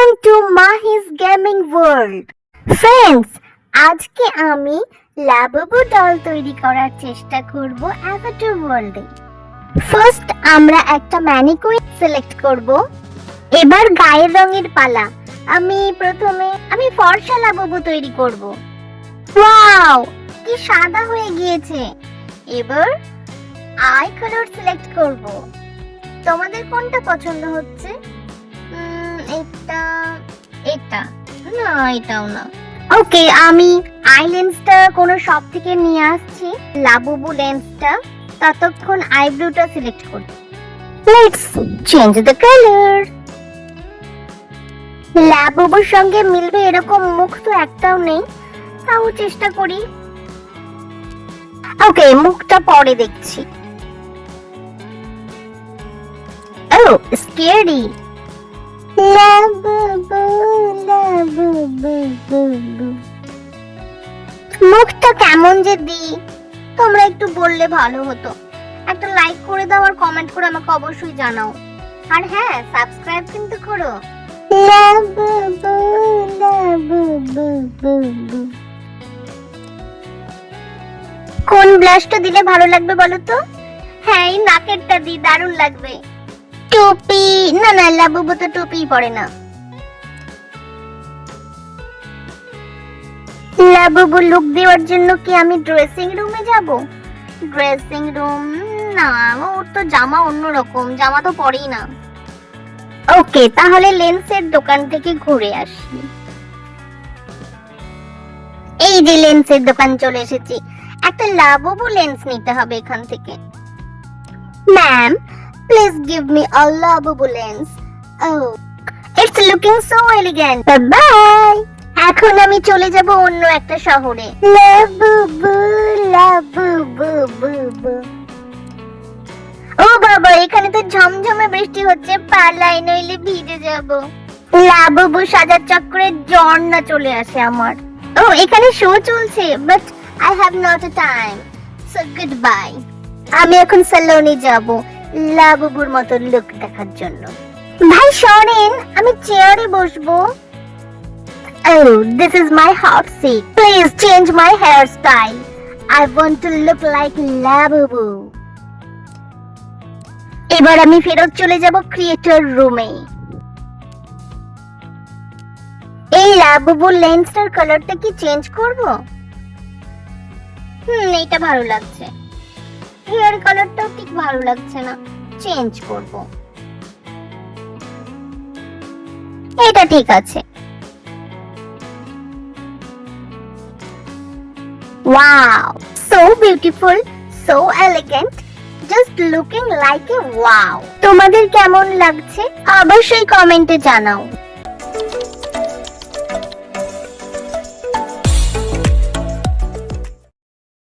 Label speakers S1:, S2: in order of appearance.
S1: Welcome to Mahi's gaming world. Friends, আজকে আমি Labubu doll তৈরি করার চেষ্টা করব অ্যাভাটার ওয়ার্ল্ডে। ফার্স্ট আমরা একটা ম্যানিকুইন সিলেক্ট করব। এবার গায়ের রঙের পালা। আমি ফর্সা লাবুবু তৈরি করব। ওয়াও, কি সাদা হয়ে গিয়েছে। এবার আই কালার সিলেক্ট করব। তোমাদের কোনটা পছন্দ হচ্ছে? এটা এটা না, এটাও না। ওকে, আমি আই লেন্সটা কোন শপ থেকে নিয়ে আসছি। লাবুবু লেন্সটা, ততক্ষণ আইব্রোটা সিলেক্ট করি। Let's change the colour. লাবুবুর সঙ্গে মিলবে এরকম মুখ তো একটাও নেই, তাও চেষ্টা করি। ওকে, মুখটা পরে দেখছি। ও স্কেরি। মুখটা কেমন যে দিই, তোমরা একটু বললে ভালো হতো। একটা লাইক করে দাও আর কমেন্ট করে আমাকে অবশ্যই জানাও। আর হ্যাঁ, সাবস্ক্রাইব কিন্তু করো। কোন ব্লাশটা দিলে ভালো লাগবে বলো তো? হ্যাঁ, এই নাকেরটা দি, দারুণ লাগবে। টুপি না, না, লাবুবু তো টুপি পরে না। লাবুবু লুক দেওয়ার জন্য কি আমি ড্রেসিং রুমে যাব? ড্রেসিং রুম না, ওর তো জামা অন্যরকম, জামা তো পরেই না। ওকে, তাহলে লেন্সের দোকান থেকে ঘুরে আসি। এই যে লেন্সের দোকান চলে এসেছি। একটা লাবুবু লেন্স নিতে হবে এখান থেকে। Ma'am, please give me a Labubu lens. Oh, it's looking so elegant. Bye. এখন আমি চলে যাব অন্য একটা শহরে। Labubu Labubu. ও বাবা, এখানে তো ঝমঝমে বৃষ্টি হচ্ছে, পালাই নইলে ভিজে যাব। লাবুবু সাজার চক্করে ঝর্ণা চলে আসে আমার। ও, এখানে শো চলছে, but I have not a time, so good bye. আমি এখন সেলুনে যাব লাবুবুর মতো লুক দেখার জন্য। ভাই সরেন, আমি চেয়ারে বসবো। Oh, this is my hot seat. Please change my hairstyle. I want to look like Labubu. এবার আমি ফেরত চলে যাব ক্রিয়েটর রুমে। এই লাবুবু লেন্সটার কালারটা কি চেঞ্জ করব? এটা ভালো লাগছে। হেয়ার কালারটাও ঠিক ভালো লাগছে না, চেঞ্জ করব। এটা ঠিক আছে। Wow, so beautiful, so elegant, just looking like a wow. তোমাদের কেমন লাগছে অবশ্যই কমেন্টে জানাও।